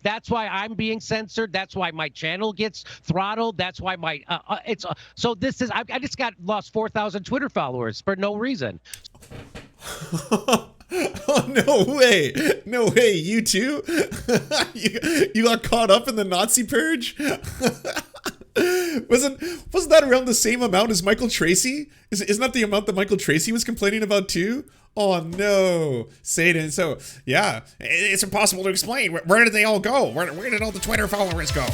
That's why I'm being censored. That's why my channel gets throttled. That's why my so this is I just got lost 4,000 Twitter followers for no reason. Oh, no way. No way. You too? you got caught up in the Nazi purge? Wasn't that around the same amount as Michael Tracy? Isn't that the amount that Michael Tracy was complaining about too? Oh no, Satan. So yeah, it's impossible to explain. Where did they all go? Where did all the Twitter followers go?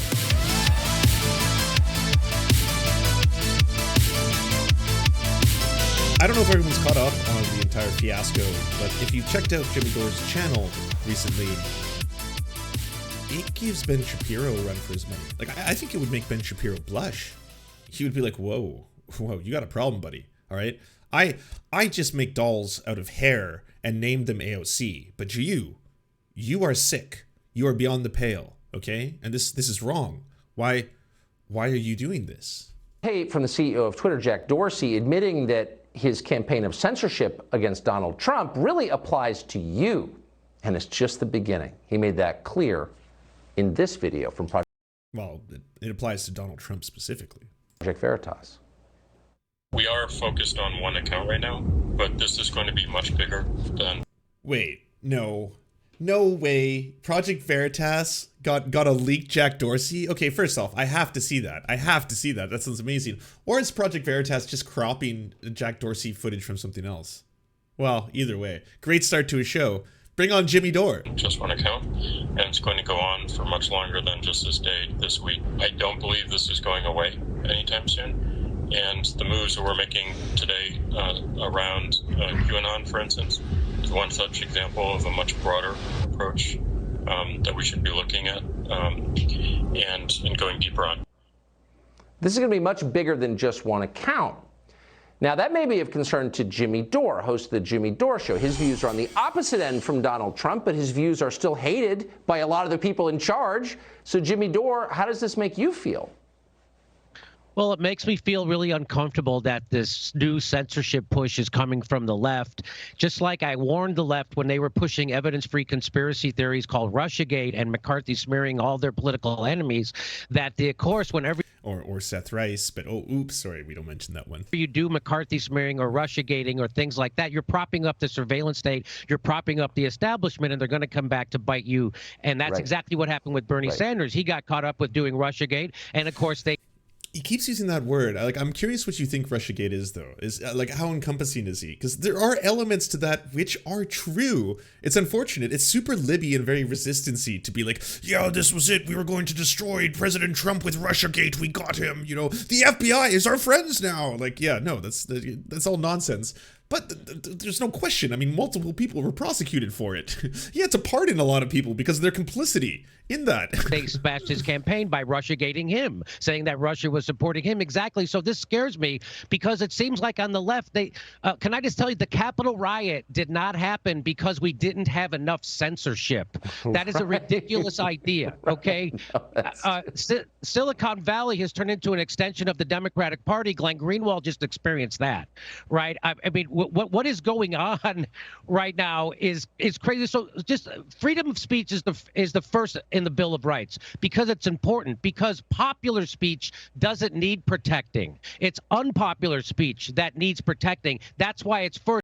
I don't know if everyone's caught up on the entire fiasco, but if you checked out Jimmy Dore's channel recently, it gives Ben Shapiro a run for his money. Like, I think it would make Ben Shapiro blush. He would be like, whoa, you got a problem, buddy. All right? I just make dolls out of hair and name them AOC, but you are sick. You are beyond the pale, okay? And this is wrong. Why are you doing this? Hate from the CEO of Twitter, Jack Dorsey, admitting that his campaign of censorship against Donald Trump really applies to you. And it's just the beginning. He made that clear in this video from Project... Well, it applies to Donald Trump specifically. Project Veritas. We are focused on one account right now, but this is going to be much bigger than... Wait, no way. Project Veritas got a leaked Jack Dorsey? Okay, first off, I have to see that. That sounds amazing. Or is Project Veritas just cropping Jack Dorsey footage from something else? Well, either way, great start to a show. Bring on Jimmy Dore. Just one account, and it's going to go on for much longer than just this day, this week. I don't believe this is going away anytime soon. And the moves that we're making today around QAnon, for instance, is one such example of a much broader approach that we should be looking at and going deeper on. This is going to be much bigger than just one account. Now, that may be of concern to Jimmy Dore, host of the Jimmy Dore Show. His views are on the opposite end from Donald Trump, but his views are still hated by a lot of the people in charge. So, Jimmy Dore, how does this make you feel? Well, it makes me feel really uncomfortable that this new censorship push is coming from the left. Just like I warned the left when they were pushing evidence-free conspiracy theories called Russiagate and McCarthy smearing all their political enemies, that of course, whenever or Seth Rice, but oh, oops, sorry, we don't mention that one. you do McCarthy smearing or Russiagating or things like that, you're propping up the surveillance state, you're propping up the establishment, and they're going to come back to bite you. And that's exactly what happened with Bernie Sanders. He got caught up with doing Russiagate, and of course they... He keeps using that word. Like, I'm curious what you think Russiagate is, though. Is like, how encompassing is he? Because there are elements to that which are true. It's unfortunate. It's super Libby and very resistancy to be like, yeah, this was it. We were going to destroy President Trump with Russiagate. We got him. You know, the FBI is our friends now. Like, yeah, no, that's all nonsense. But there's no question. I mean, multiple people were prosecuted for it. He had to pardon a lot of people because of their complicity in that. They smashed his campaign by Russiagating him, saying that Russia was supporting him. Exactly. So this scares me because it seems like on the left, they can I just tell you, the Capitol riot did not happen because we didn't have enough censorship. That is a ridiculous idea. Okay. Silicon Valley has turned into an extension of the Democratic Party. Glenn Greenwald just experienced that. Right. I mean, what is going on right now is crazy. So just freedom of speech is the first in the Bill of Rights because it's important, because popular speech doesn't need protecting. It's unpopular speech that needs protecting. That's why it's first.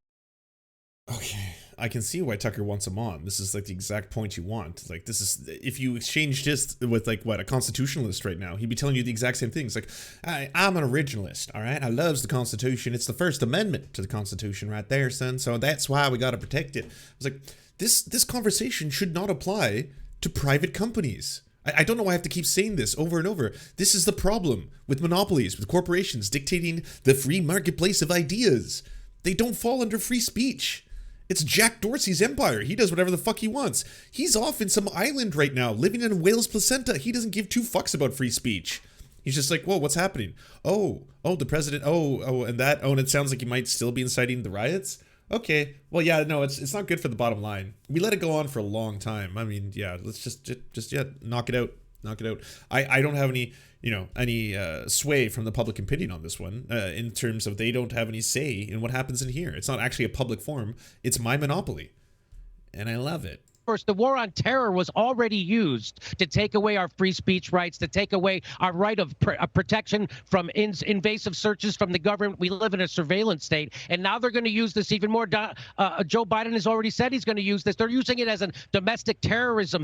Okay, I can see why Tucker wants him on. This is like the exact point you want. Like, this is, if you exchange this with like what, a constitutionalist right now, he'd be telling you the exact same things. Like, I'm an originalist, all right? I loves the Constitution. It's the First Amendment to the Constitution right there, son. So that's why we got to protect it. I was like, this conversation should not apply to private companies. I don't know why I have to keep saying this over and over. This is the problem with monopolies, with corporations dictating the free marketplace of ideas. They don't fall under free speech. It's Jack Dorsey's empire. He does whatever the fuck he wants. He's off in some island right now, living in a whale's placenta. He doesn't give two fucks about free speech. He's just like, whoa, what's happening? Oh, the president, and it sounds like he might still be inciting the riots? Okay, well, yeah, no, it's not good for the bottom line. We let it go on for a long time. I mean, yeah, let's just knock it out. I don't have any sway from the public opinion on this one, in terms of they don't have any say in what happens in here. It's not actually a public forum. It's my monopoly, and I love it. First, the war on terror was already used to take away our free speech rights, to take away our right of protection from invasive searches from the government. We live in a surveillance state, and now they're going to use this even more. Joe Biden has already said he's going to use this. They're using it as a domestic terrorism.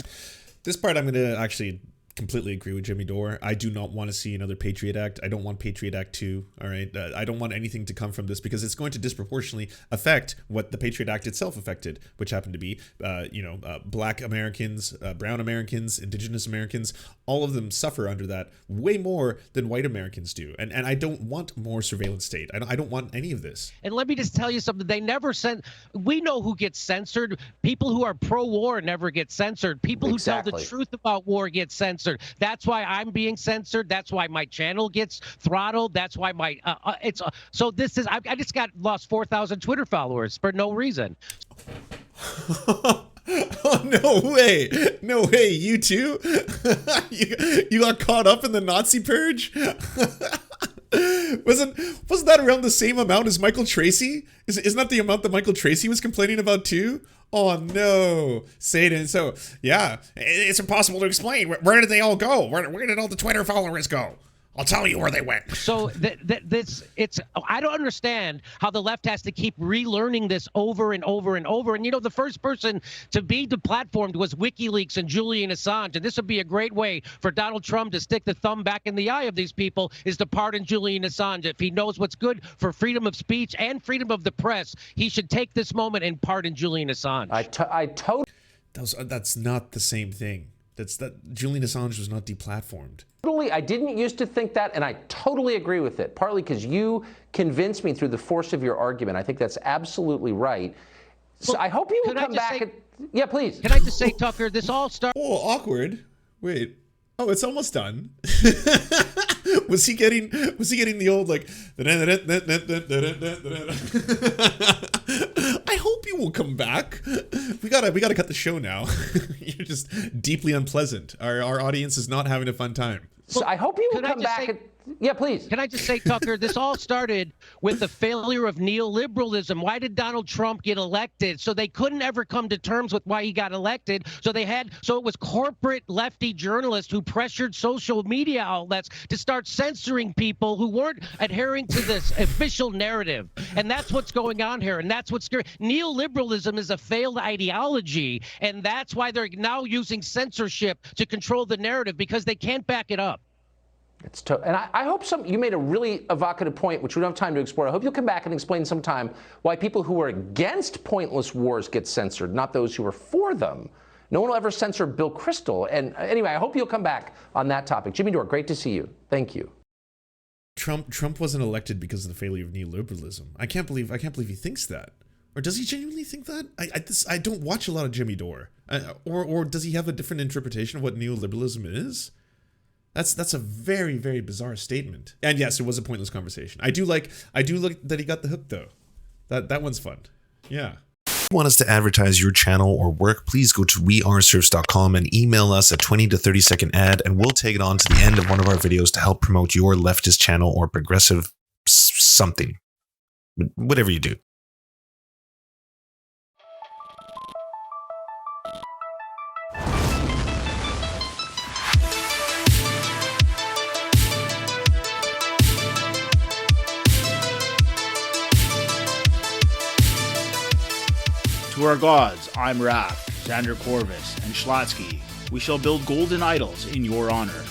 This part I'm going to actually completely agree with Jimmy Dore. I do not want to see another Patriot Act. I don't want Patriot Act 2. All right. I don't want anything to come from this because it's going to disproportionately affect what the Patriot Act itself affected, which happened to be, Black Americans, brown Americans, indigenous Americans. All of them suffer under that way more than white Americans do. And I don't want more surveillance state. I don't want any of this. And let me just tell you something. They never we know who gets censored. People who are pro-war never get censored. People who tell the truth about war get censored. That's why I'm being censored. That's why my channel gets throttled. That's why my so this is I just lost 4,000 Twitter followers for no reason. Oh, no way, you too? you got caught up in the Nazi purge? Wasn't that around the same amount as Michael Tracy? Isn't that the amount that Michael Tracy was complaining about too? Oh no, Satan. So yeah, it's impossible to explain. Where did they all go? Where did all the Twitter followers go? I'll tell you where they went. So I don't understand how the left has to keep relearning this over and over and over. And, the first person to be deplatformed was WikiLeaks and Julian Assange. And this would be a great way for Donald Trump to stick the thumb back in the eye of these people, is to pardon Julian Assange. If he knows what's good for freedom of speech and freedom of the press, he should take this moment and pardon Julian Assange. That's not the same thing. Julian Assange was not deplatformed. I didn't used to think that, and I totally agree with it, partly because you convinced me through the force of your argument. I think that's absolutely right. So I hope you will come back. Yeah, please. Can I just say, Tucker, this all started... Oh, awkward. Wait. Oh, it's almost done. Was he getting the old, like... I hope you will come back. We gotta cut the show now. You're just deeply unpleasant. Our audience is not having a fun time. So I hope you will come back. Yeah, please. Can I just say, Tucker, this all started with the failure of neoliberalism. Why did Donald Trump get elected? So they couldn't ever come to terms with why he got elected. So it was corporate lefty journalists who pressured social media outlets to start censoring people who weren't adhering to this official narrative. And that's what's going on here. And that's what's scary. Neoliberalism is a failed ideology. And that's why they're now using censorship to control the narrative, because they can't back it up. And I hope you made a really evocative point, which we don't have time to explore. I hope you'll come back and explain sometime why people who are against pointless wars get censored, not those who are for them. No one will ever censor Bill Kristol. And anyway, I hope you'll come back on that topic. Jimmy Dore, great to see you. Thank you. Trump wasn't elected because of the failure of neoliberalism. I can't believe he thinks that. Or does he genuinely think that? I don't watch a lot of Jimmy Dore. Or does he have a different interpretation of what neoliberalism is? That's a very, very bizarre statement. And yes, it was a pointless conversation. I do like that he got the hook though. That one's fun. Yeah. If you want us to advertise your channel or work, please go to weareserfs.com and email us a 20 to 30 second ad, and we'll take it on to the end of one of our videos to help promote your leftist channel or progressive something. Whatever you do. To our gods, I'm Raph, Xander Corvus, and Schlatsky. We shall build golden idols in your honor.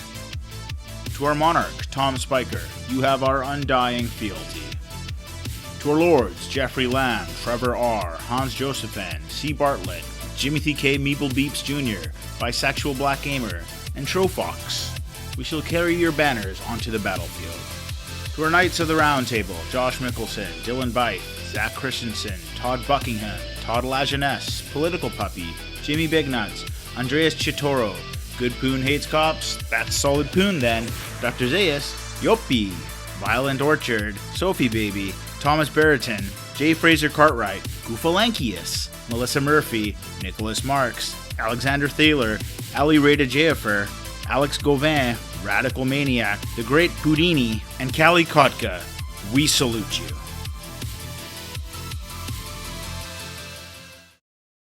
To our monarch, Tom Spiker, you have our undying fealty. To our lords, Jeffrey Lamb, Trevor R., Hans Josephin, C. Bartlett, Jimmy K. Meeple Beeps Jr., Bisexual Black Gamer, and Trofox, we shall carry your banners onto the battlefield. To our Knights of the Round Table, Josh Mickelson, Dylan Byte, Zach Christensen, Todd Buckingham, Todd Lajeunesse, Political Puppy, Jimmy Bignuts, Andreas Chitoro, Good Poon Hates Cops, That's Solid Poon Then, Dr. Zayas, Yoppie, Violent Orchard, Sophie Baby, Thomas Barrington, J. Fraser Cartwright, Goofalankius, Melissa Murphy, Nicholas Marks, Alexander Thaler, Ali Rada Jafer, Alex Gauvin, Radical Maniac, The Great Houdini, and Callie Kotka. We salute you.